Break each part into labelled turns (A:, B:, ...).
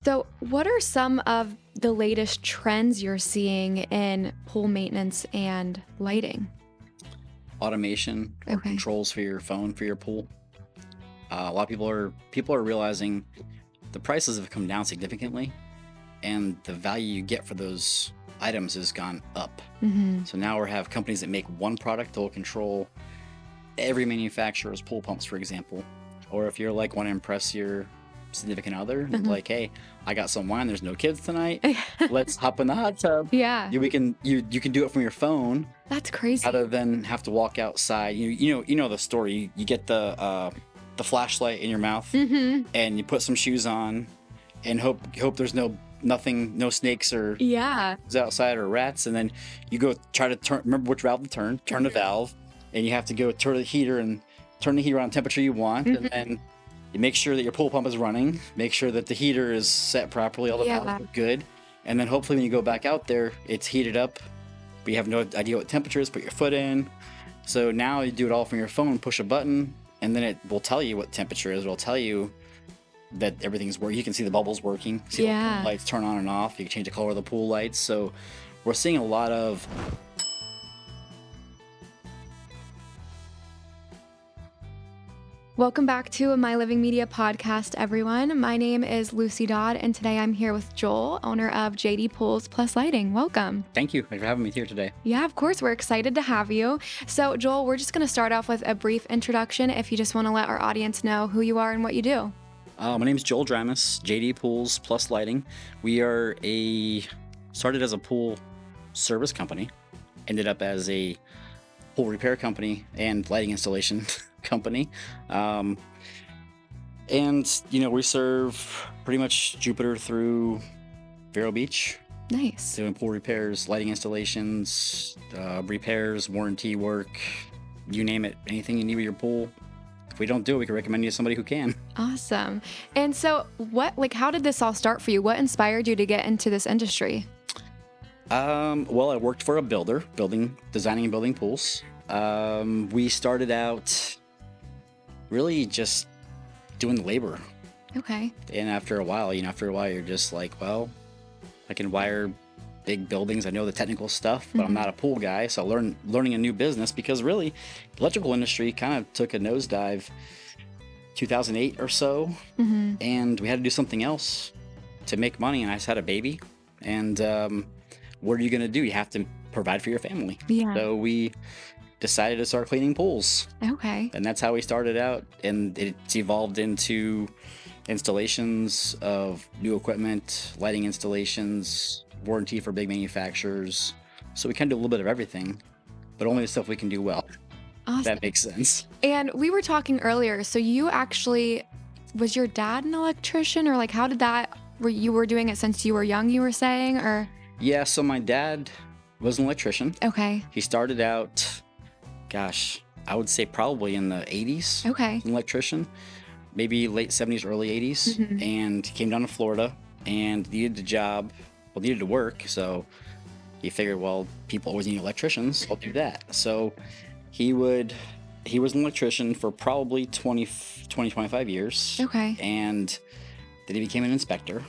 A: So, what are some of the latest trends you're seeing in pool maintenance and lighting?
B: Automation or
A: Okay.
B: controls for your phone for your pool. A lot of people are realizing the prices have come down significantly, and the value you get for those items has gone up.
A: Hmm.
B: So now we have companies that make one product that will control every manufacturer's pool pumps, for example. Or if you're like want to impress your significant other, you're like, hey, I got some wine. There's no kids tonight. Let's hop in the hot tub.
A: Yeah,
B: You can do it from your phone
A: that's crazy.
B: rather than have to walk outside. You know the story. You get the flashlight in your mouth
A: Hmm.
B: and you put some shoes on and hope there's no snakes or
A: Yeah.
B: outside or rats, and then you go try to remember which valve to turn the valve, and you have to go turn the heater and turn the heater on temperature you want, and
A: Hmm.
B: then you make sure that your pool pump is running, make sure that the heater is set properly, all the valves
A: Yeah.
B: are good, and then hopefully when you go back out there it's heated up, but you have no idea what temperature is. Put your foot in. So now you do it all from your phone, push a button, and then it will tell you what temperature is. It'll tell you that everything's working. You can see the bubbles working, see the pool
A: Yeah.
B: lights turn on and off. You can change the color of the pool lights. So we're seeing a lot of.
A: Welcome back to My Living Media podcast, everyone. My name is Lucy Dodd, and today I'm here with Joel, owner of JD Pools Plus Lighting. Welcome.
B: Thank you for having me here today.
A: Yeah, of course. We're excited to have you. So, Joel, we're just going to start off with a brief introduction if you just want to let our audience know who you are and what you do.
B: My name is Joel Dramus, JD Pools Plus Lighting. We are started as a pool service company, ended up as a pool repair company and lighting installation company. And we serve pretty much Jupiter through Vero Beach,
A: Nice.
B: doing pool repairs, lighting installations, repairs, warranty work, you name it, anything you need with your pool. If we don't do it, we can recommend you to somebody who can.
A: Awesome. And so, how did this all start for you? What inspired you to get into this industry?
B: Well, I worked for a builder, designing and building pools. We started out really just doing the labor.
A: Okay.
B: And after a while, you're just like, well, I can wire big buildings. I know the technical stuff, but I'm not a pool guy. So learning a new business, because really the electrical industry kind of took a nosedive 2008 or so.
A: Hmm.
B: And we had to do something else to make money. And I just had a baby. And what are you going to do? You have to provide for your family.
A: Yeah.
B: So we decided to start cleaning pools.
A: Okay.
B: And that's how we started out. And it's evolved into installations of new equipment, lighting installations, warranty for big manufacturers. So we kind of do a little bit of everything, but only the stuff we can do well. If
A: Awesome.
B: that makes sense.
A: And we were talking earlier. So, was your dad an electrician, or how did that, you were doing it since you were young, you were saying, or?
B: Yeah, so my dad was an electrician.
A: Okay.
B: He started out, gosh, I would say probably in the 80s.
A: Okay.
B: As an electrician, maybe late 70s, early 80s, and came down to Florida and needed to work. So he figured, well, people always need electricians. I'll do that. So he was an electrician for probably 20, 25 years.
A: Okay.
B: And then he became an inspector.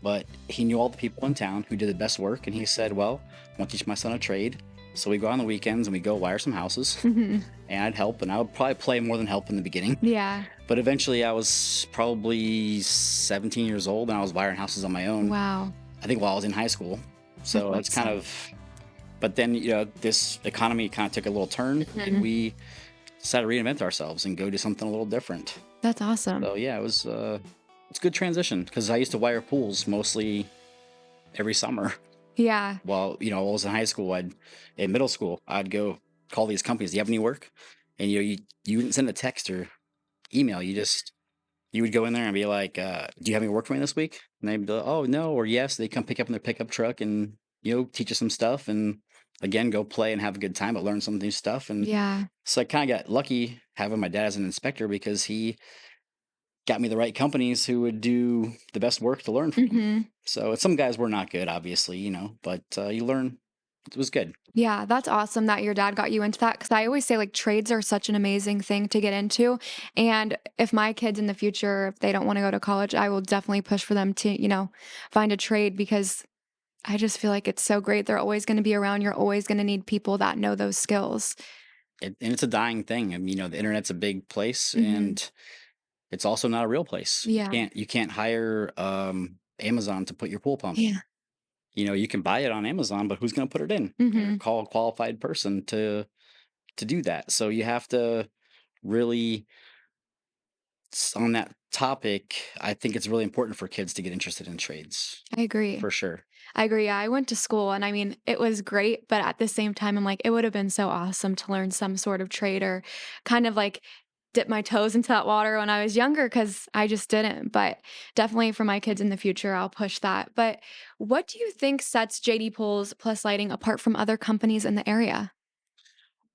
B: But he knew all the people in town who did the best work, and he said, well, I want to teach my son a trade. So we go on the weekends and we go wire some houses, and I'd help, and I would probably play more than help in the beginning.
A: Yeah.
B: But eventually I was probably 17 years old and I was wiring houses on my own.
A: Wow.
B: I think while I was in high school. So that's kind of, but then, this economy kind of took a little turn, and we decided to reinvent ourselves and go do something a little different.
A: That's awesome.
B: So yeah, it's a good transition, because I used to wire pools mostly every summer.
A: Yeah.
B: Well, I was in high school. In middle school, I'd go call these companies. Do you have any work? And you wouldn't send a text or email. You would go in there and be like, "Do you have any work for me this week?" And they'd be like, "Oh, no," or "Yes." They come pick up in their pickup truck and teach us some stuff, and again go play and have a good time, but learn some new stuff. And
A: Yeah.
B: so I kind of got lucky having my dad as an inspector, because he got me the right companies who would do the best work to learn from.
A: Hmm.
B: So some guys were not good, obviously, but you learn it was good.
A: Yeah, that's awesome that your dad got you into that because I always say like trades are such an amazing thing to get into. And if my kids in the future, if they don't want to go to college, I will definitely push for them to, find a trade because I just feel like it's so great. They're always going to be around. You're always going to need people that know those skills.
B: And it's a dying thing. I mean, the internet's a big place,
A: Hmm.
B: and it's also not a real place.
A: Yeah.
B: You can't hire Amazon to put your pool pump.
A: Yeah.
B: You can buy it on Amazon, but who's going to put it in?
A: Hmm.
B: Call a qualified person to do that. So you have to really on that topic. I think it's really important for kids to get interested in trades
A: I agree.
B: for sure.
A: I agree. Yeah, I went to school and I mean, it was great, but at the same time, I'm like, it would have been so awesome to learn some sort of trade or kind of like dip my toes into that water when I was younger because I just didn't. But definitely for my kids in the future, I'll push that. But what do you think sets JD Pools Plus Lighting apart from other companies in the area?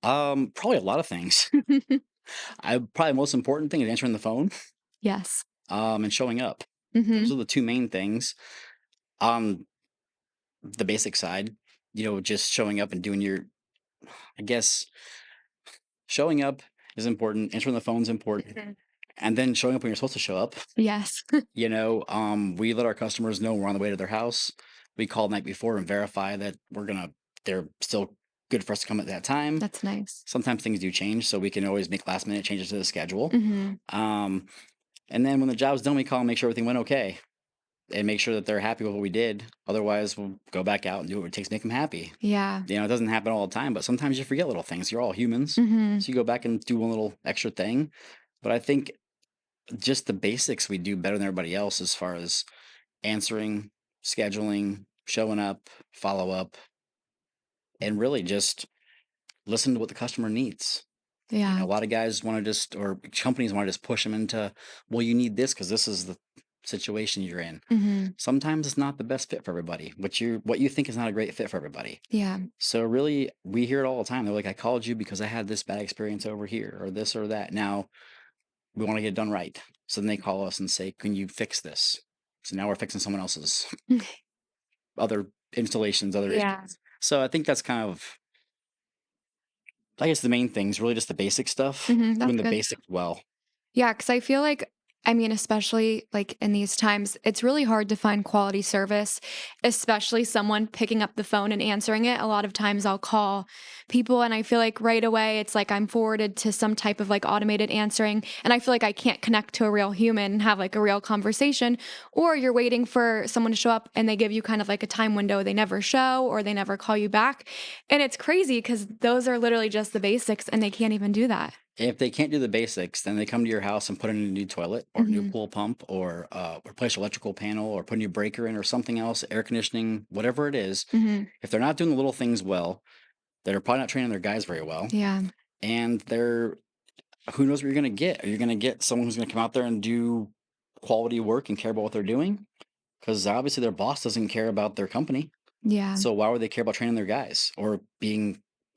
B: Probably a lot of things. I probably most important thing is answering the phone,
A: Yes.
B: and showing up. Those
A: Hmm.
B: are the two main things. On the basic side, just showing up and doing your, I guess, showing up is important. Answering the phone's important,
A: Hmm.
B: and then showing up when you're supposed to show up.
A: Yes.
B: We let our customers know we're on the way to their house. We call the night before and verify that they're still good for us to come at that time.
A: That's nice.
B: Sometimes things do change, so we can always make last minute changes to the schedule.
A: Hmm.
B: Um, and then when the job's done, we call and make sure everything went okay and make sure that they're happy with what we did. Otherwise, we'll go back out and do what it takes to make them happy.
A: Yeah.
B: It doesn't happen all the time, but sometimes you forget little things. You're all humans.
A: Hmm.
B: So you go back and do one little extra thing. But I think just the basics we do better than everybody else as far as answering, scheduling, showing up, follow up, and really just listen to what the customer needs. A
A: Yeah.
B: lot of guys want to or companies want to just push them into, well, you need this because this is the situation you're in.
A: Hmm.
B: Sometimes it's not the best fit for everybody. What you think is not a great fit for everybody.
A: Yeah.
B: So really, we hear it all the time. They're like, I called you because I had this bad experience over here or this or that. Now we want to get it done right. So then they call us and say, can you fix this? So now we're fixing someone else's other installations, other
A: Yeah.
B: issues. So I think that's kind of, I guess the main thing is really just the basic stuff, doing
A: That's
B: the
A: good.
B: basics well.
A: Yeah, because I feel like, I mean, especially like in these times, it's really hard to find quality service, especially someone picking up the phone and answering it. A lot of times I'll call people and I feel like right away it's like I'm forwarded to some type of like automated answering. And I feel like I can't connect to a real human and have like a real conversation. Or you're waiting for someone to show up and they give you kind of like a time window they never show or they never call you back. And it's crazy because those are literally just the basics and they can't even do that.
B: If they can't do the basics, then they come to your house and put in a new toilet or a new
A: Hmm.
B: pool pump or replace your electrical panel or put a new breaker in or something else, air conditioning, whatever it is.
A: Hmm.
B: If they're not doing the little things well, they're probably not training their guys very well.
A: Yeah.
B: And who knows what you're going to get? Are you going to get someone who's going to come out there and do quality work and care about what they're doing? Because obviously their boss doesn't care about their company.
A: Yeah.
B: So why would they care about training their guys or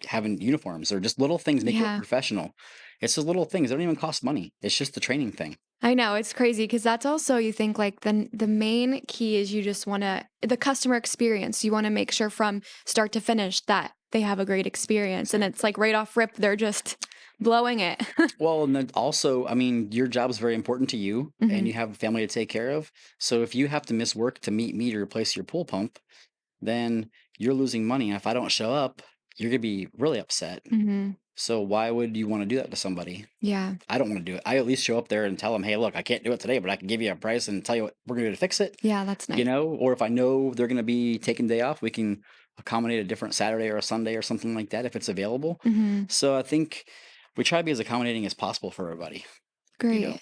B: having uniforms or just little things make it look
A: Yeah.
B: professional? It's just little things. They don't even cost money. It's just the training thing.
A: I know, it's crazy because that's also you think like the main key is you just wanna the customer experience. You wanna make sure from start to finish that they have a great experience, and it's like right off rip, they're just blowing it.
B: Well, and then also, I mean, your job is very important to you and
A: Mhm.
B: you have a family to take care of. So if you have to miss work to meet me to replace your pool pump, then you're losing money. And if I don't show up, you're going to be really upset.
A: Mhm.
B: So why would you want to do that to somebody?
A: Yeah.
B: I don't want to do it. I at least show up there and tell them, hey, look, I can't do it today, but I can give you a price and tell you what we're going to do to fix it.
A: Yeah, that's nice.
B: Or if I know they're going to be taking day off, we can accommodate a different Saturday or a Sunday or something like that if it's available.
A: Mhm.
B: So I think we try to be as accommodating as possible for everybody. You know,
A: Great.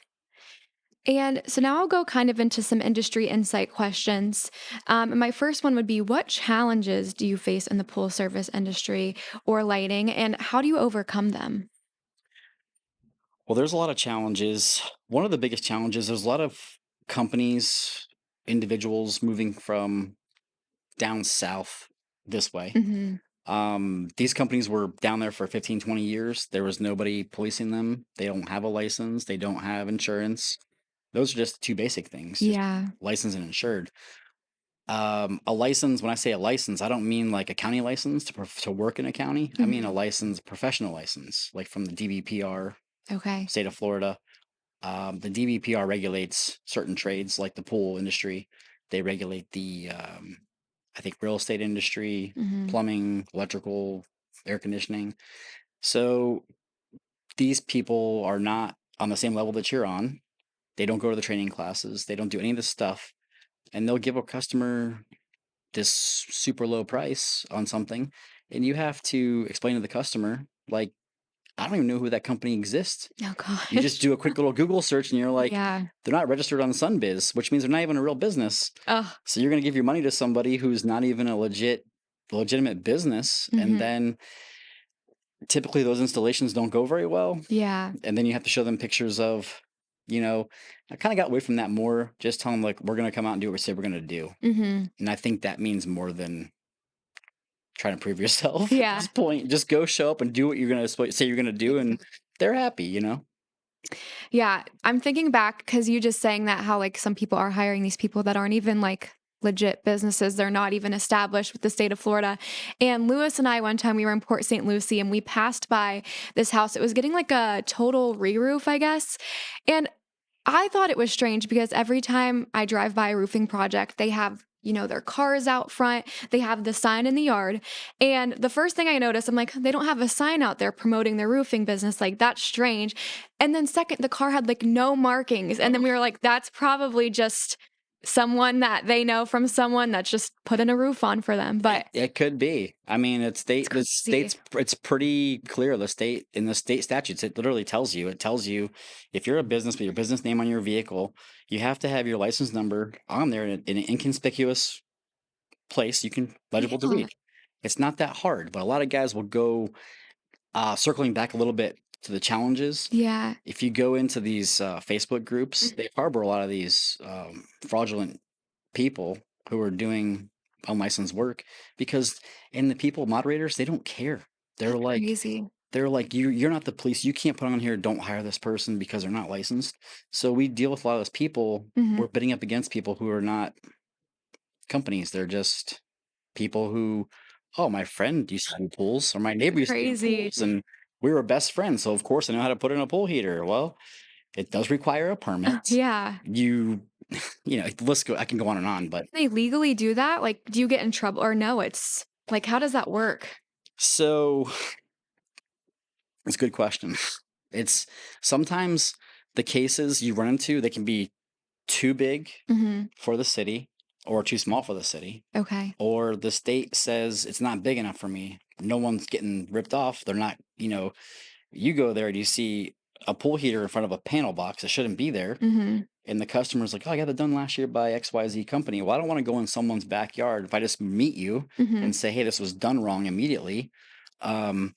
A: And so now I'll go kind of into some industry insight questions. And my first one would be what challenges do you face in the pool service industry or lighting, and how do you overcome them?
B: well, there's a lot of challenges. One of the biggest challenges, there's a lot of companies, individuals moving from down south this way.
A: Mhm.
B: These companies were down there for 15, 20 years. There was nobody policing them. They don't have a license. They don't have insurance. Those are just two basic things, just
A: Yeah.
B: licensed and insured. A license, when I say a license, I don't mean like a county license to work in a county. I mean a
A: Mhm.
B: license, professional license, like from the DBPR,
A: Okay.
B: state of Florida. The DBPR regulates certain trades like the pool industry. They regulate I think, real estate industry,
A: Mhm.
B: plumbing, electrical, air conditioning. So these people are not on the same level that you're on. They don't go to the training classes. They don't do any of this stuff. And they'll give a customer this super low price on something. And you have to explain to the customer, like, I don't even know who that company exists.
A: Oh
B: You just
A: gosh.
B: do a quick little Google search and you're like,
A: Yeah.
B: they're not registered on Sunbiz, which means they're not even a real business.
A: Oh.
B: So you're going to give your money to somebody who's not even a legitimate business. And
A: Mhm.
B: then typically those installations don't go very well.
A: Yeah.
B: And then you have to show them pictures of, you know, I kind of got away from that more. Just tell them, like, we're going to come out and do what we say we're going to do.
A: Mhm.
B: And I think that means more than trying to prove yourself at
A: Yeah.
B: this point. Just go show up and do what you're going to say you're going to do. And they're happy, you know?
A: Yeah, I'm thinking back because you just saying that how like some people are hiring these people that aren't even like legit businesses. They're not even established with the state of Florida. And Lewis and I, one time we were in Port St. Lucie and we passed by this house. It was getting like a total re roof, I guess. And I thought it was strange because every time I drive by a roofing project, they have, their cars out front, they have the sign in the yard. And the first thing I noticed, I'm like, they don't have a sign out there promoting their roofing business. Like, that's strange. And then, second, the car had like no markings. And then we were like, that's probably just someone that they know from someone that's just putting a roof on for them.
B: It,
A: But
B: it could be. I mean,
A: it's crazy.
B: it's pretty clear. The state statutes, it literally tells you. It tells you if you're a business with your business name on your vehicle, you have to have your license number on there in an inconspicuous place you can legible to
A: Yeah.
B: read. It's not that hard, but a lot of guys will go circling back a little bit to the challenges.
A: Yeah.
B: If you go into these Facebook groups,
A: Mhm.
B: they harbor a lot of these fraudulent people who are doing unlicensed work because and the people moderators, they don't care. They're
A: That's
B: like
A: crazy.
B: you're not the police. You can't put on here don't hire this person because they're not licensed. So we deal with a lot of those people.
A: Hmm.
B: We're bidding up against people who are not companies. They're just people who, oh, my friend used to do pools or my neighbor used to do
A: Crazy.
B: pools and we were best friends. So of course I know how to put in a pool heater. Well, it does require a permit.
A: Yeah.
B: You the list I can go on and on, but
A: They legally do that? Like, do you get in trouble or no, it's like, how does that work?
B: so it's a good question. It's sometimes the cases you run into, they can be too big
A: Mhm.
B: for the city or too small for the city,
A: Okay.
B: or the state says it's not big enough for me. No one's getting ripped off. They're not, you go there and you see a pool heater in front of a panel box that shouldn't be there.
A: Mhm.
B: And the customer's like, oh, I got it done last year by XYZ company. Well, I don't want to go in someone's backyard. If I just meet you
A: Mhm.
B: and say, hey, this was done wrong immediately, um,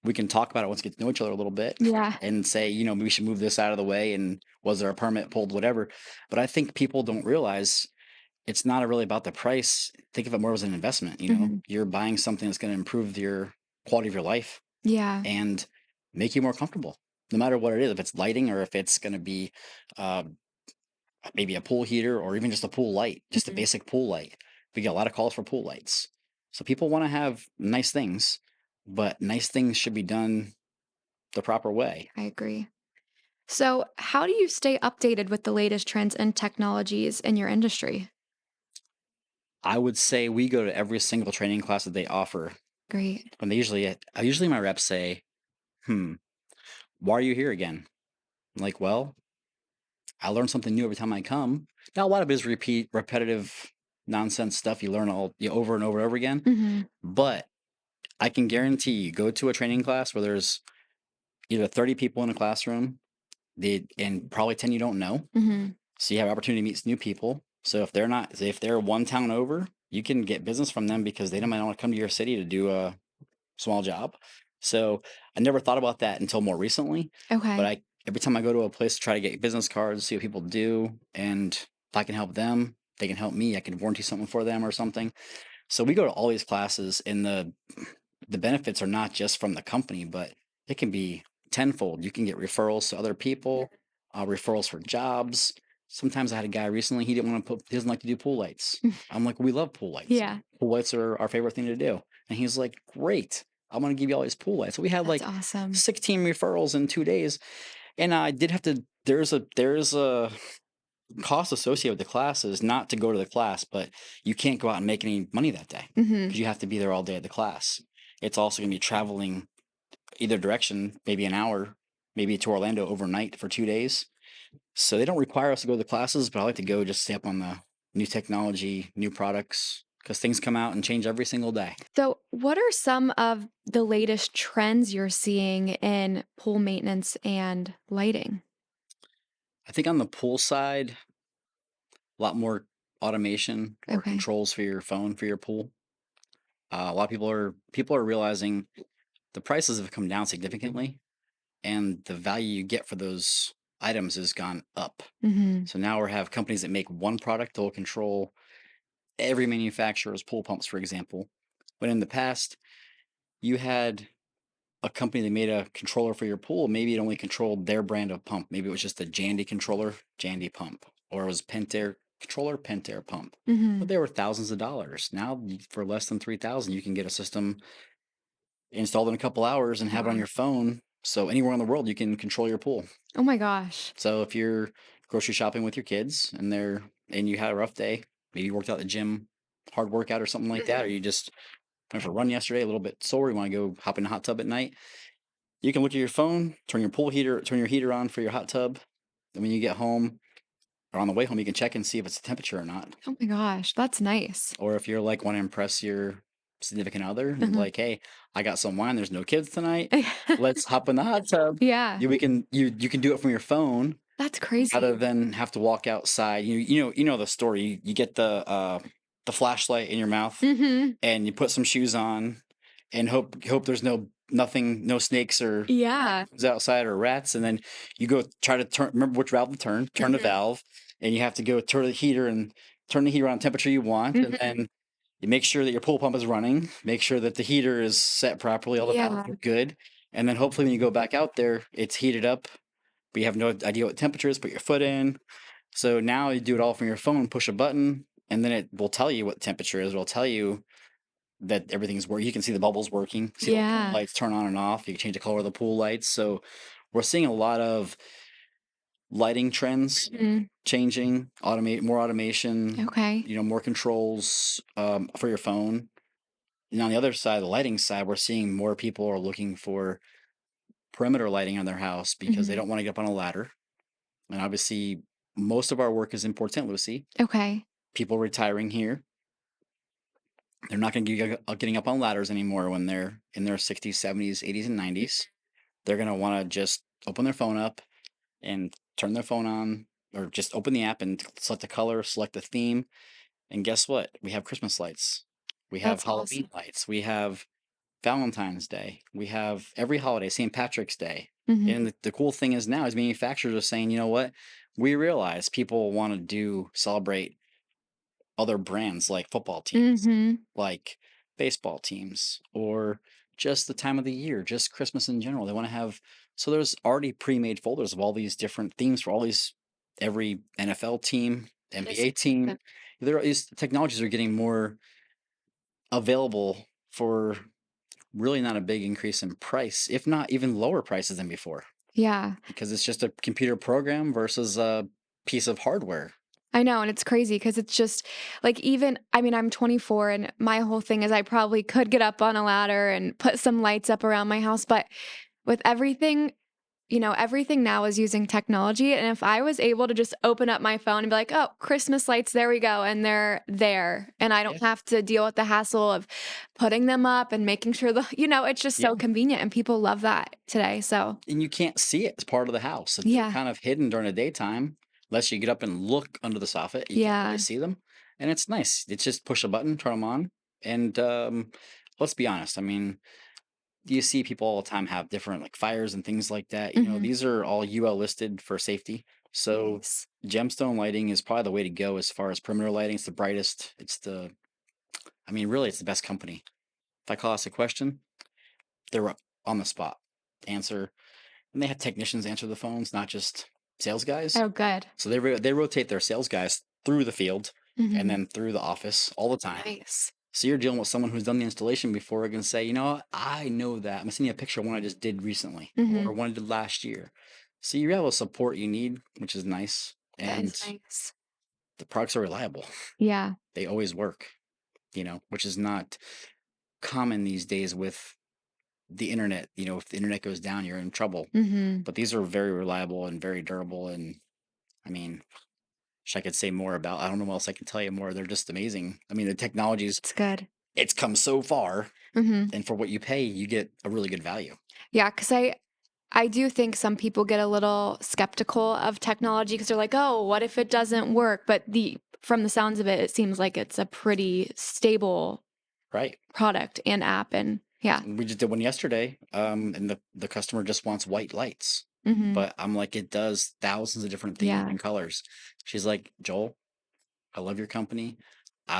B: we can talk about it once we get to know each other a little bit
A: Yeah,
B: and say, we should move this out of the way. And was there a permit pulled, whatever. But I think people don't realize it's not really about the price. Think of it more as an investment.
A: mhm.
B: You're buying something that's going to improve your quality of your life
A: Yeah,
B: and make you more comfortable, no matter what it is. If it's lighting or if it's going to be uh, maybe a pool heater or even just a pool light, just a
A: mhm.
B: basic pool light. We get a lot of calls for pool lights. So people want to have nice things, but nice things should be done the proper way.
A: I agree. So, how do you stay updated with the latest trends and technologies in your industry?
B: I would say we go to every single training class that they offer.
A: Great.
B: And usually my reps say, hmm, why are you here again? I'm like, well, I learn something new every time I come. Now, a lot of it is repetitive nonsense stuff you learn over and over and over again.
A: Mhm.
B: But I can guarantee you go to a training class where there's either 30 people in a classroom, and probably 10 you don't know.
A: Mhm.
B: So you have opportunity to meet new people. So if they're one town over, you can get business from them because they don't might want to come to your city to do a small job. So I never thought about that until more recently. But
A: Okay.
B: I every time I go to a place to try to get business cards, see what people do, and if I can help them, they can help me. I can warranty something for them or something. So we go to all these classes, and the benefits are not just from the company, but it can be tenfold. You can get referrals to other people, referrals for jobs. Sometimes I had a guy recently, he didn't want to put, he doesn't like to do pool lights. I'm like, we love pool lights.
A: Yeah,
B: Pool lights are our favorite thing to do. And he's like, great. I'm going to give you all these pool lights. So we had
A: that's
B: like
A: awesome.
B: 16 referrals in 2 days. And I did have to, there's a cost associated with the classes, not to go to the class, but you can't go out and make any money that day
A: Mhm.
B: because you have to be there all day at the class. It's also going to be traveling either direction, maybe an hour, maybe to Orlando overnight for 2 days. So they don't require us to go to the classes, but I like to go just stay up on the new technology, new products, because things come out and change every single day.
A: So, what are some of the latest trends you're seeing in pool maintenance and lighting?
B: I think on the pool side, a lot more automation or
A: Okay.
B: controls for your phone for your pool. A lot of people are realizing the prices have come down significantly, and the value you get for those items has gone up.
A: Mhm.
B: So now we have companies that make one product that will control every manufacturer's pool pumps, for example. When in the past, you had a company that made a controller for your pool, maybe it only controlled their brand of pump. Maybe it was just a Jandy controller, Jandy pump, or it was Pentair controller, Pentair pump. But
A: Mhm.
B: they were thousands of dollars. Now, for less than 3,000, you can get a system installed in a couple hours and have it on
A: Wow.
B: your phone. So anywhere in the world, you can control your pool.
A: Oh my gosh.
B: So if you're grocery shopping with your kids and you had a rough day, maybe you worked out at the gym, hard workout or something like that, or
A: Mhm.
B: you just went for a run yesterday, a little bit sore, you want to go hop in a hot tub at night, you can look at your phone, turn your heater on for your hot tub. And when you get home or on the way home, you can check and see if it's a temperature or not.
A: Oh my gosh, that's nice.
B: Or if you're like want to impress your significant other and
A: Mhm.
B: like, hey, I got some wine, there's no kids tonight. Let's hop in the hot tub.
A: Yeah,
B: You can do it from your phone
A: that's crazy.
B: rather than have to walk outside. You know the story. You get the flashlight in your mouth
A: Mhm.
B: and you put some shoes on and hope there's no snakes or
A: Yeah.
B: is outside or rats, and then you go try to remember which valve to turn the
A: Mhm.
B: valve, and you have to go turn the heater and turn the heater on temperature you want, and
A: Mhm.
B: then you make sure that your pool pump is running, make sure that the heater is set properly, all the valves
A: Yeah,
B: are good, and then hopefully when you go back out there, it's heated up, but you have no idea what temperature is, put your foot in. So now you do it all from your phone, push a button, and then it will tell you what temperature is. It'll tell you that everything's working. You can see the bubbles working, see the pool
A: yeah.
B: lights turn on and off. You can change the color of the pool lights. So we're seeing a lot of lighting trends
A: Mhm.
B: changing, more automation,
A: Okay.
B: more controls for your phone. And on the other side, the lighting side, we're seeing more people are looking for perimeter lighting on their house because they
A: Mhm.
B: don't want to get up on a ladder. And obviously, most of our work is in Port St. Lucie.
A: Okay.
B: People retiring here, they're not going to be getting up on ladders anymore when they're in their 60s, 70s, 80s, and 90s. They're going to want to just open their phone up and turn their phone on or just open the app and select a color, select a theme. And guess what? We have Christmas lights. We have
A: That's
B: Halloween
A: awesome.
B: lights. We have Valentine's Day. We have every holiday, St. Patrick's Day.
A: Mhm.
B: And the cool thing is now is manufacturers are saying, you know what? We realize people want to celebrate other brands like football teams,
A: Mhm.
B: like baseball teams, or just the time of the year, just Christmas in general. They want to have, so there's already pre-made folders of all these different themes for every NFL team,
A: Just
B: NBA team. These technologies are getting more available for really not a big increase in price, if not even lower prices than before,
A: yeah.
B: because it's just a computer program versus a piece of hardware.
A: I know, and it's crazy because it's just like even I mean, I'm 24 and my whole thing is I probably could get up on a ladder and put some lights up around my house, but with everything, everything now is using technology. And if I was able to just open up my phone and be like, oh, Christmas lights, there we go. And they're there. And I
B: Yeah.
A: don't have to deal with the hassle of putting them up and making sure it's just
B: Yeah.
A: so convenient. And people love that today. So,
B: And you can't see it as part of the house. They're
A: yeah.
B: kind of hidden during the daytime, unless you get up and look under the soffit. You can't really
A: Yeah.
B: see them, and it's nice. It's just push a button, turn them on, and let's be honest. I mean, you see people all the time have different like fires and things like that.
A: Hmm.
B: These are all UL listed for safety. So
A: Yes.
B: gemstone lighting is probably the way to go as far as perimeter lighting. It's the brightest. I mean, really, it's the best company. If I call us a question, they're on the spot. Answer, and they have technicians answer the phones, not just sales guys.
A: Oh, good.
B: So they rotate their sales guys through the field and
A: Mhm.
B: then through the office all the time.
A: Nice.
B: So you're dealing with someone who's done the installation before and can say, you know what, I know that. I'm gonna send you a picture of one I just did recently or
A: Mhm.
B: one I did last year. So you have the support you need, which is nice.
A: That
B: And
A: is nice.
B: the products are reliable.
A: Yeah.
B: They always work, which is not common these days with the internet. If the internet goes down, you're in trouble.
A: Mhm.
B: But these are very reliable and very durable. And I mean, wish I could say more about. I don't know what else I can tell you more. They're just amazing. I mean, the technology's
A: It's good.
B: it's come so far,
A: Mhm.
B: and for what you pay, you get a really good value.
A: Yeah, 'cause I do think some people get a little skeptical of technology because 'cause they're like, "Oh, what if it doesn't work?" But the from the sounds of it, it seems like it's a pretty stable
B: Right.
A: product and app and yeah.
B: We just did one yesterday, and the customer just wants white lights.
A: Mhm.
B: But I'm like, it does thousands of different themes
A: Yeah.
B: and colors. She's like, Joel, I love your company.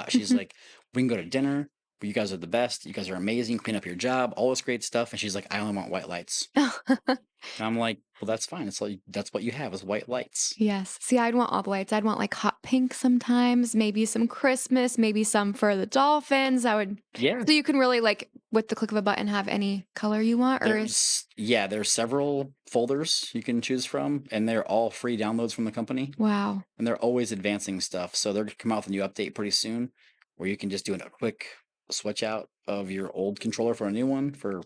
B: She's
A: Mhm.
B: like, we can go to dinner. You guys are the best. You guys are amazing. Clean up your job, all this great stuff. And she's like, I only want white lights. And I'm like, well, that's fine. It's like that's what you have is white lights.
A: Yes. See, I'd want all the lights. I'd want like hot pink sometimes, maybe some Christmas, maybe some for the dolphins. I would
B: Yeah.
A: so you can really like with the click of a button have any color you want or is
B: There's several folders you can choose from, and they're all free downloads from the company.
A: wow.
B: And they're always advancing stuff. So they're gonna come out with a new update pretty soon where you can just do a quick switch out of your old controller for a new one for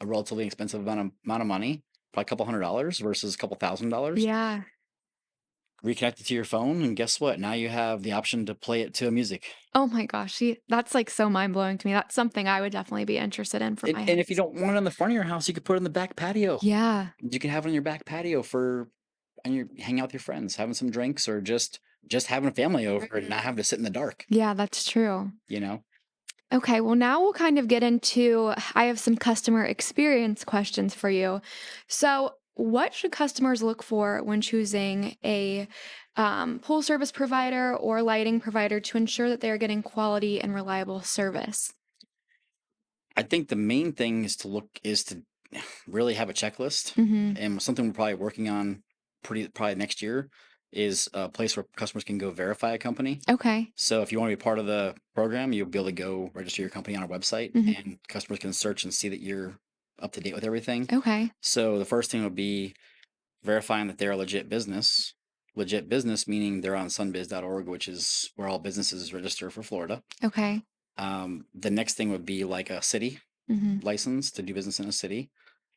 B: a relatively expensive amount of money, probably a couple $100 versus a couple $1,000.
A: Yeah.
B: Reconnect it to your phone, and guess what? Now you have the option to play it to music.
A: Oh my gosh, see, that's, like, so mind-blowing to me. That's something I would definitely be interested in for
B: And,
A: my
B: and if you
A: house.
B: don't want it on the front of your house, you could put it in the back patio.
A: Yeah.
B: You can have it on your back patio and you hang out with your friends, having some drinks, or just having a family over and not
A: Mhm.
B: having to sit in the dark.
A: Yeah, that's true.
B: You know,
A: Okay, well, now we'll kind of get into I have some customer experience questions for you. So, what should customers look for when choosing a pool service provider or lighting provider to ensure that they're getting quality and reliable service?
B: I think the main thing is to really have a checklist,
A: Mm-hmm.
B: and something we're probably working on probably next year is a place where customers can go verify a company.
A: Okay.
B: So if you want to be part of the program, you'll be able to go register your company on our website,
A: Mm-hmm.
B: and customers can search and see that you're up to date with everything.
A: Okay.
B: So the first thing would be verifying that they're a legit business. Legit business meaning they're on sunbiz.org, which is where all businesses register for Florida.
A: Okay.
B: The next thing would be like a city
A: Mm-hmm.
B: license to do business in a city.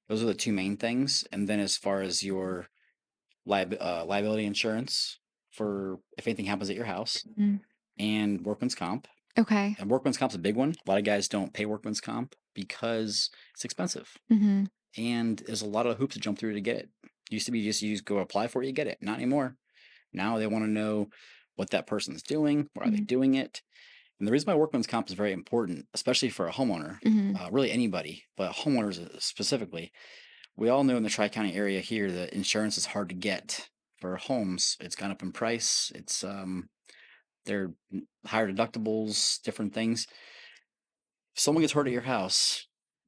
B: Those are the two main things. And then as far as your liability insurance for if anything happens at your house,
A: Mm-hmm.
B: and workman's comp.
A: Okay.
B: And workman's comp's a big one. A lot of guys don't pay workman's comp because it's expensive.
A: Mm-hmm.
B: And there's a lot of hoops to jump through to get it. Used to be just you just go apply for it, you get it. Not anymore. Now they want to know what that person's doing, why are they
A: Mm-hmm.
B: doing it. And the reason why workman's comp is very important, especially for a homeowner,
A: Mm-hmm.
B: really anybody, but homeowners specifically, we all know in the Tri County area here that insurance is hard to get for homes. It's gone up in price. They're higher deductibles, different things. If someone gets hurt at your house,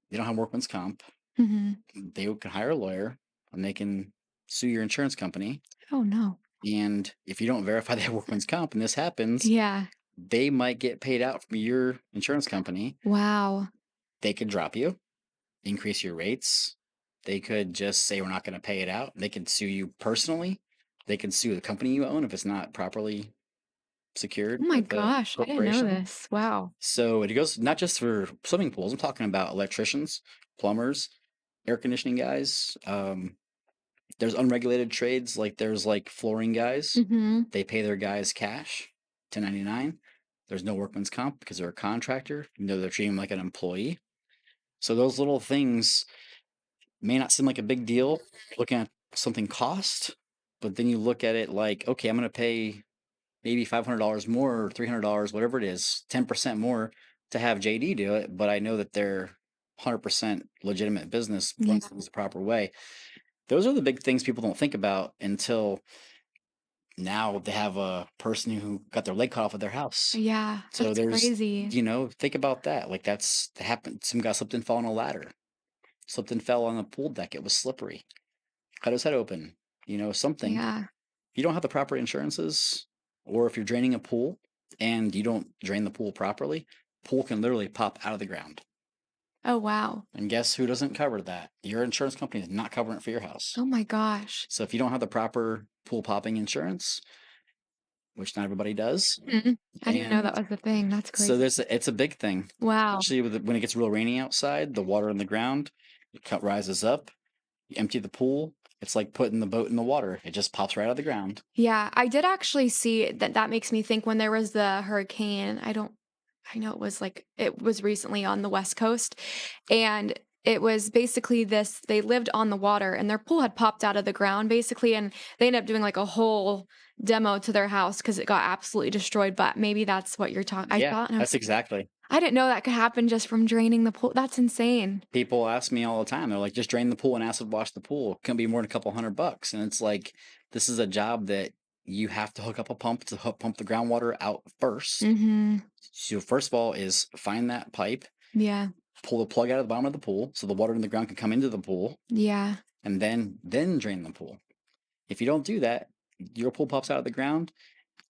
B: they don't have workman's comp.
A: Mm-hmm.
B: They can hire a lawyer and they can sue your insurance company.
A: Oh no.
B: And if you don't verify they have workman's comp and this happens,
A: Yeah.
B: they might get paid out from your insurance company.
A: Wow.
B: They could drop you, increase your rates. They could just say, we're not going to pay it out. They could sue you personally. They can sue the company you own if it's not properly secured
A: Oh my
B: with the
A: gosh, I didn't know
B: corporation.
A: this. Wow.
B: So it goes not just for swimming pools. I'm talking about electricians, plumbers, air conditioning guys. There's unregulated trades like there's like flooring guys.
A: Mm-hmm.
B: They pay their guys cash, 1099. There's no workman's comp because they're a contractor. They're treating them like an employee. So those little things may not seem like a big deal looking at something cost, but then you look at it like, okay, I'm going to pay maybe $500 more or $300, whatever it is, 10% more to have JD do it, but I know that they're 100% legitimate business
A: Yeah.
B: runs things the proper way. Those are the big things people don't think about until now they have a person who got their leg cut off at their house.
A: Yeah.
B: So
A: That's
B: there's,
A: crazy.
B: think about that. Like that happened. Some guy slipped and fell on a ladder, slipped and fell on a pool deck. It was slippery. Cut his head open. something.
A: Yeah.
B: If you don't have the proper insurances, or if you're draining a pool and you don't drain the pool properly, pool can literally pop out of the ground.
A: Oh, wow.
B: And guess who doesn't cover that? Your insurance company is not covering it for your house.
A: Oh my gosh.
B: So if you don't have the proper pool popping insurance, which not everybody does,
A: Mhm. I didn't know
B: and
A: that was the thing. That's
B: so
A: crazy.
B: it's a big thing,
A: Wow.
B: especially when it gets real rainy outside. The water in the ground, rises up. You empty the pool. It's like putting the boat in the water. It just pops right out of the ground.
A: Yeah, I did actually see that. That makes me think when there was the hurricane, I know it was recently on the West Coast, and it was basically this they lived on the water and their pool had popped out of the ground basically, and they ended up doing like a whole demo to their house because it got absolutely destroyed, but maybe that's what you're talking I
B: Yeah,
A: thought, and I was
B: that's exactly.
A: I didn't know that could happen just from draining the pool. That's insane.
B: People ask me all the time. They're like, just drain the pool and acid wash the pool. It can be more than a couple $100. And it's like, this is a job that you have to hook up a pump to pump the groundwater out first.
A: Mhm.
B: So first of all is find that pipe,
A: Yeah.
B: pull the plug out of the bottom of the pool so the water in the ground can come into the pool,
A: Yeah.
B: and then drain the pool. If you don't do that, your pool pops out of the ground.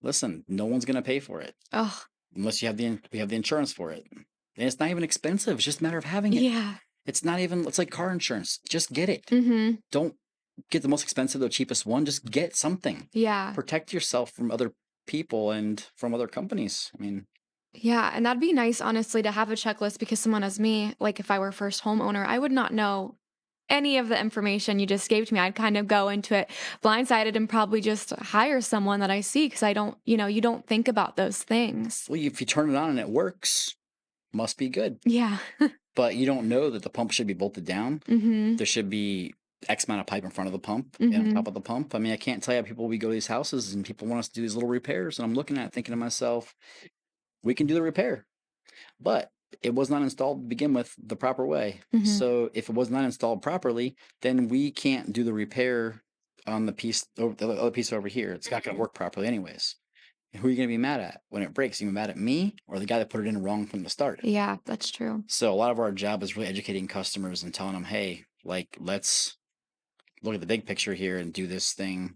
B: Listen, no one's gonna pay for it
A: Oh,
B: unless we have the insurance for it. And it's not even expensive. It's just a matter of having it.
A: yeah.
B: It's not even. It's like car insurance. Just get it.
A: Mhm.
B: Don't get the most expensive or cheapest one. Just get something.
A: Yeah.
B: Protect yourself from other people and from other companies. I mean,
A: Yeah, and that'd be nice, honestly, to have a checklist because someone as me, like if I were first homeowner, I would not know any of the information you just gave to me. I'd kind of go into it blindsided and probably just hire someone that I see because I don't, you don't think about those things.
B: well, if you turn it on and it works, must be good.
A: Yeah.
B: But you don't know that the pump should be bolted down.
A: Mhm.
B: There should be X amount of pipe in front of the pump and on top
A: Mhm.
B: of the pump. I mean, I can't tell you how people we go to these houses and people want us to do these little repairs, and I'm looking at it thinking to myself, we can do the repair, but it was not installed to begin with the proper way.
A: Mhm.
B: So if it was not installed properly, then we can't do the repair on the piece over the other piece over here. It's not going to work properly anyways. Who are you going to be mad at when it breaks? Are you mad at me or the guy that put it in wrong from the start?
A: Yeah, that's true.
B: So a lot of our job is really educating customers and telling them, hey, like let's look at the big picture here and do this thing.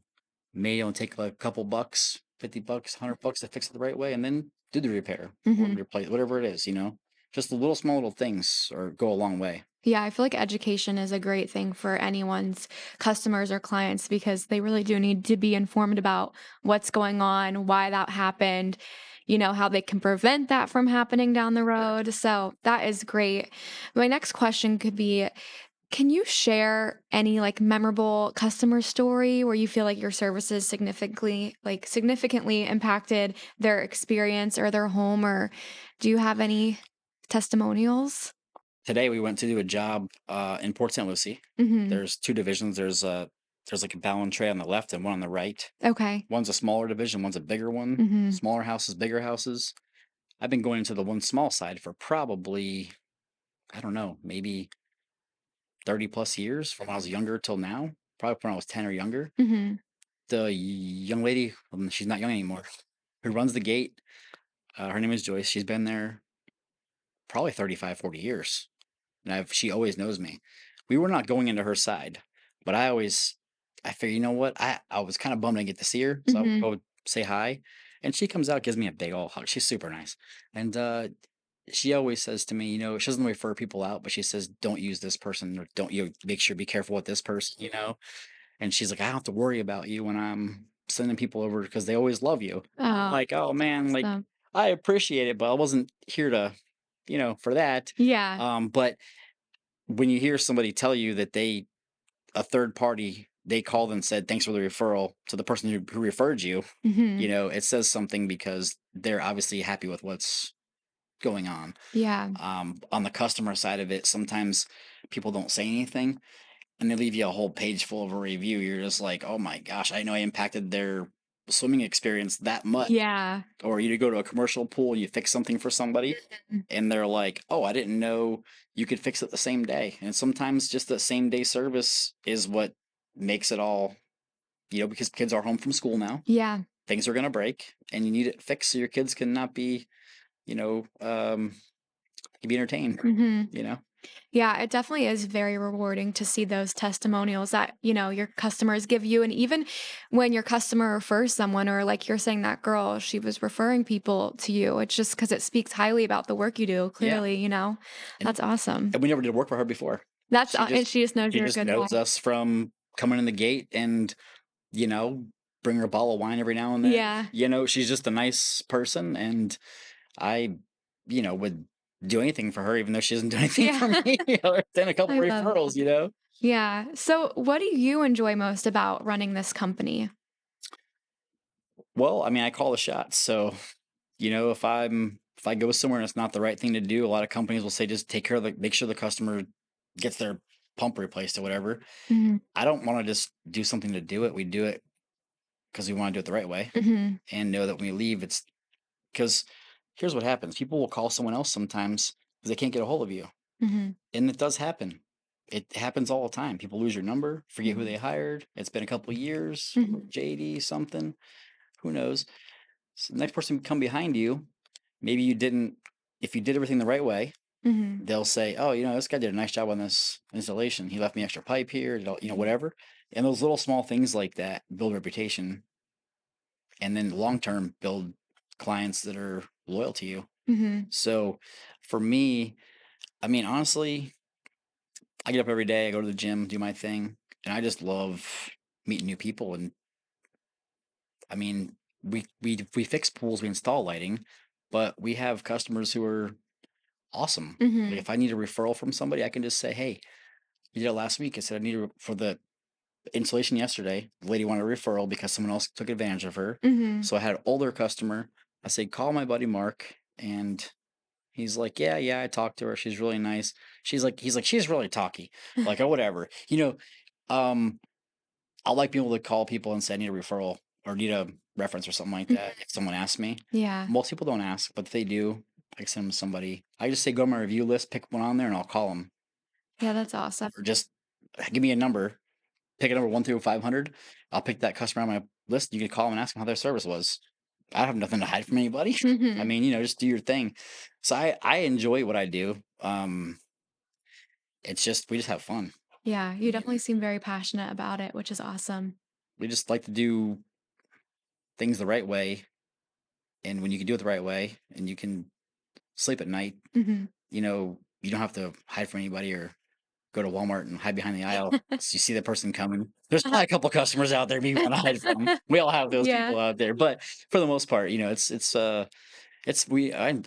B: May only take like a couple bucks, $50, $100 to fix it the right way, and then do the repair or
A: Mhm.
B: replace whatever it is. Just the little small little things or go a long way.
A: Yeah, I feel like education is a great thing for anyone's customers or clients because they really do need to be informed about what's going on, why that happened, how they can prevent that from happening down the road. So that is great. My next question could be, can you share any like memorable customer story where you feel like your services significantly impacted their experience or their home, or do you have any testimonials?
B: Today we went to do a job in Port St. Lucie.
A: Mhm.
B: There's two divisions. There's like a balance tray on the left and one on the right.
A: Okay.
B: One's a smaller division, one's a bigger one.
A: Mhm.
B: Smaller houses, bigger houses. I've been going to the one small side for probably, I don't know, maybe 30 plus years from when I was younger till now. Probably when I was 10 or younger.
A: Mhm.
B: The young lady, she's not young anymore, who runs the gate, her name is Joyce. She's been there probably 35, 40 years. And she always knows me. We were not going into her side, but I figure, you know what? I was kind of bummed I didn't get to see her. So I would
A: Mhm.
B: go say hi. And she comes out, gives me a big old hug. She's super nice. And she always says to me, she doesn't refer people out, but she says, don't use this person or don't make sure be careful with this person. And she's like, I don't have to worry about you when I'm sending people over because they always love you. I'm
A: Oh,
B: like, oh man, like
A: awesome.
B: I appreciate it, but I wasn't here to, for that.
A: Yeah.
B: But when you hear somebody tell you that a third party, they called and said, thanks for the referral to the person who referred you,
A: Mhm.
B: it says something because they're obviously happy with what's going on.
A: Yeah.
B: On the customer side of it, sometimes people don't say anything and they leave you a whole page full of a review. You're just like, oh my gosh, I know I impacted their swimming experience that much.
A: Yeah.
B: Or you go to a commercial pool and you fix something for somebody
A: Mhm.
B: and they're like, oh, I didn't know you could fix it the same day. And sometimes just the same day service is what makes it all, because kids are home from school now.
A: Yeah.
B: Things are going to break and you need it fixed so your kids can not be, can be entertained,
A: Mhm.
B: you know?
A: Yeah, it definitely is very rewarding to see those testimonials that, your customers give you. And even when your customer refers someone, or like you're saying, that girl, she was referring people to you. It's just because it speaks highly about the work you do,
B: Yeah,
A: clearly.
B: and
A: That's awesome.
B: and we never did work for her before.
A: And she just knows
B: She
A: you're a
B: just
A: good guy.
B: knows us from coming in the gate and, you know, bring her a bottle of wine every now and then.
A: Yeah.
B: She's just a nice person, and I, would do anything for her even though she doesn't do anything
A: Yeah.
B: for me, other than a couple
A: I love
B: referrals,
A: that. Yeah. So, what do you enjoy most about running this company?
B: Well, I mean, I call the shots, so, if I go somewhere and it's not the right thing to do, a lot of companies will say just take care of make sure the customer gets their pump replaced or whatever.
A: Mhm.
B: I don't wanna just do something to do it. We do it because we wanna do it the right way
A: Mhm.
B: and know that when we leave, it's because here's what happens. People will call someone else sometimes because they can't get a hold of you,
A: Mhm.
B: and it does happen. It happens all the time. People lose your number, forget who
A: Mhm.
B: they hired. It's been a couple of years,
A: Mhm.
B: JD something, who knows? So the next person come behind you, maybe you didn't if you did everything the right way,
A: Mhm.
B: they'll say, "Oh, this guy did a nice job on this installation. He left me extra pipe here, whatever." And those little small things like that build reputation, and then long term build clients that are loyal to you.
A: Mhm.
B: So for me, I mean, honestly, I get up every day, I go to the gym, do my thing, and I just love meeting new people. And I mean, we fix pools, we install lighting, but we have customers who are awesome. Like
A: Mhm.
B: if I need a referral from somebody, I can just say, "Hey, you did it last week." I said I need for the installation yesterday. The lady wanted a referral because someone else took advantage of her.
A: Mhm.
B: So I had an older customer. I said, "Call my buddy Mark," and he's like, "Yeah, yeah, I talked to her. She's really nice." He's like, "She's really talky." Like, oh, whatever. Um, I like being able to call people and say I need a referral or need a reference or something like
A: Mm.
B: that. If someone asks me,
A: Yeah.
B: most people don't ask, but if they do, I can send them to somebody. I just say go to my review list, pick one on there, and I'll call them.
A: Yeah, that's awesome.
B: Or just give me a number, pick a number 1 through 500. I'll pick that customer on my list. You can call them and ask them how their service was. I have nothing to hide from anybody. I
A: Mhm.
B: mean, just do your thing. So I enjoy what I do. It's just we just have fun.
A: Yeah, you definitely seem very passionate about it, which is awesome.
B: We just like to do things the right way, and when you can do it the right way, and you can sleep at night,
A: Mhm.
B: you don't have to hide from anybody or go to Walmart and hide behind the aisle. So you see the person coming. There's probably a couple customers out there you want to hide from. We all have those
A: Yeah,
B: people out there, but for the most part, I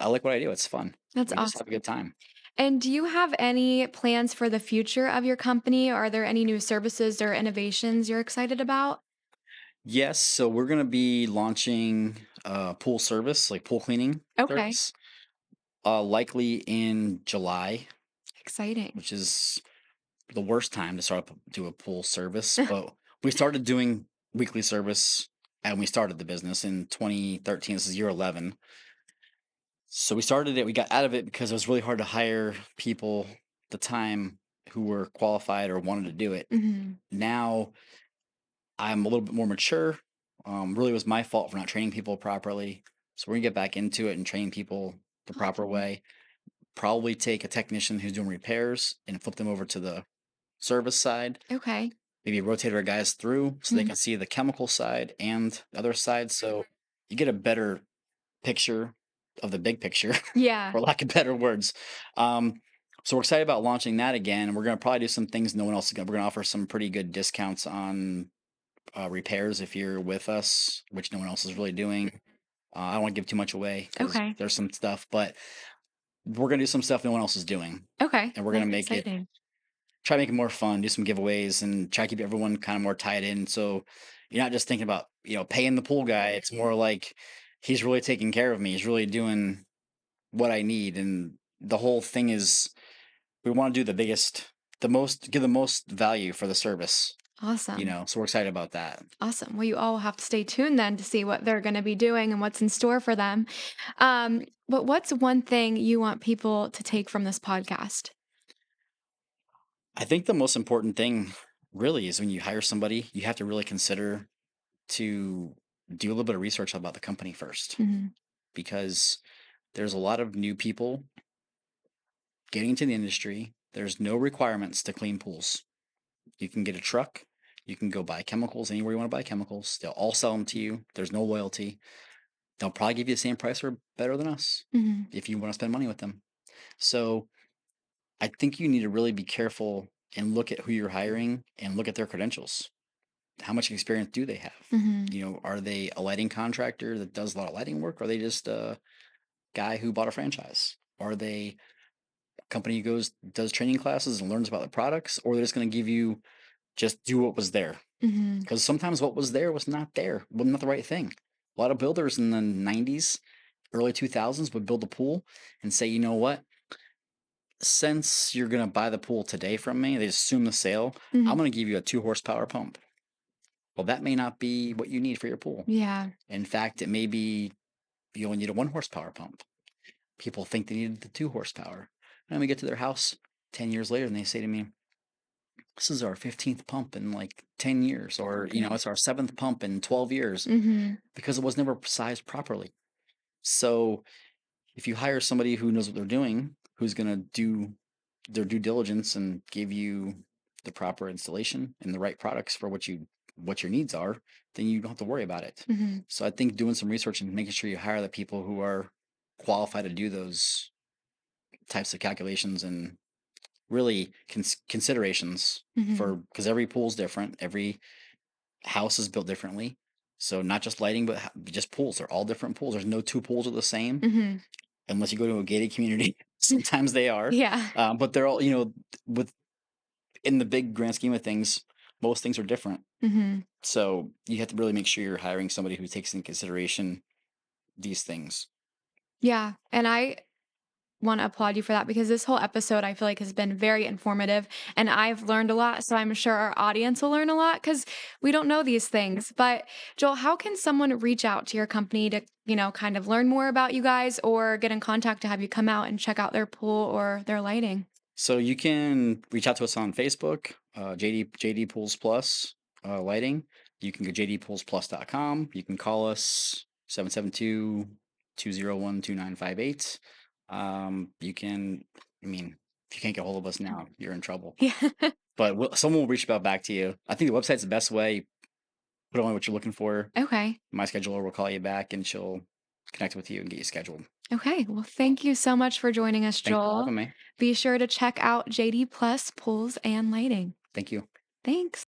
B: like what I do. It's fun.
A: that's
B: We just have a
A: awesome.
B: good time.
A: And do you have any plans for the future of your company? Are there any new services or innovations you're excited about?
B: Yes, so we're gonna be launching pool service, like pool cleaning
A: Okay,
B: service, likely in July,
A: exciting.
B: which is the worst time to start up do a pool service. But we started doing weekly service and we started the business in 2013. This is year 11. So we started it. We got out of it because it was really hard to hire people at the time who were qualified or wanted to do it.
A: Mhm.
B: Now I'm a little bit more mature. Really was my fault for not training people properly. So we're gonna get back into it and train people the proper
A: Awesome.
B: way. Probably take a technician who's doing repairs and flip them over to the service side.
A: Okay.
B: Maybe rotate our guys through so they
A: Mhm.
B: can see the chemical side and the other side. So you get a better picture of the big picture,
A: Yeah.
B: for lack of better words. Um, so we're excited about launching that again. We're going to probably do some things no one else is going. We're going to offer some pretty good discounts on repairs if you're with us, which no one else is really doing. I don't want to give too much away because
A: Okay.
B: there's some stuff, but we're going to do some stuff no one else is doing,
A: Okay.
B: and we're going
A: That's
B: to
A: exciting.
B: try to make it more fun, do some giveaways, and try to keep everyone kind of more tied in. So you're not just thinking about paying the pool guy. It's more like he's really taking care of me. He's really doing what I need, and the whole thing is we want to do give the most value for the service.
A: Awesome.
B: So we're excited about that.
A: Awesome. Well, you all have to stay tuned then to see what they're going to be doing and what's in store for them. But what's one thing you want people to take from this podcast?
B: I think the most important thing really is when you hire somebody, you have to really consider to do a little bit of research about the company first
A: Mhm.
B: because there's a lot of new people getting into the industry. There's no requirements to clean pools. You can get a truck. You can go buy chemicals anywhere you want to buy chemicals. They'll all sell them to you. There's no loyalty. They'll probably give you the same price or better than us
A: Mhm.
B: if you want to spend money with them. So I think you need to really be careful and look at who you're hiring and look at their credentials. How much experience do they have?
A: Mhm.
B: Are they a lighting contractor that does a lot of lighting work? Or are they just a guy who bought a franchise? Are they a company who does training classes and learns about the products? Or they're just going to give you just do what was there?
A: Mhm.
B: Because sometimes what was there was not there, was not the right thing. A lot of builders in the 90s, early 2000s would build a pool and say, you know what? Since you're going to buy the pool today from me, they assume the sale, I'm
A: Mhm.
B: going to give you a 2 horsepower pump. Well, that may not be what you need for your pool.
A: Yeah.
B: In fact, it may be you only need a 1 horsepower pump. People think they needed the 2 horsepower. And then we get to their house 10 years later and they say to me, this is our 15th pump in like 10 years, or,
A: Okay.
B: it's our seventh pump in 12 years
A: Mhm.
B: because it was never sized properly. So if you hire somebody who knows what they're doing, who's going to do their due diligence and give you the proper installation and the right products for what your needs are, then you don't have to worry about it.
A: Mhm.
B: So I think doing some research and making sure you hire the people who are qualified to do those types of calculations and really considerations for
A: Mhm.
B: because every pool is different, every house is built differently. So not just lighting, but just pools. They're all different pools. There's no two pools are the same
A: Mhm.
B: unless you go to a gated community. Sometimes they are,
A: Yeah.
B: but they're all with in the big grand scheme of things, most things are different.
A: Mhm.
B: So you have to really make sure you're hiring somebody who takes into consideration these things.
A: Yeah, and I want to applaud you for that because this whole episode I feel like has been very informative and I've learned a lot. So I'm sure our audience will learn a lot because we don't know these things. But Joel, how can someone reach out to your company to, kind of learn more about you guys or get in contact to have you come out and check out their pool or their lighting?
B: So you can reach out to us on Facebook, JD Pools Plus lighting. You can go jdpoolsplus.com. You can call us 772-201-2958. You can, I mean, if you can't get a hold of us now, you're in trouble.
A: Yeah.
B: But someone will reach out back to you. I think the website's the best way. Put on what you're looking for.
A: Okay.
B: My scheduler will call you back and she'll connect with you and get you scheduled.
A: Okay. Well, thank you so much for joining us,
B: Thanks for
A: Joel.
B: having me.
A: Be sure to check out JD Plus Pools and Lighting.
B: Thank you.
A: Thanks.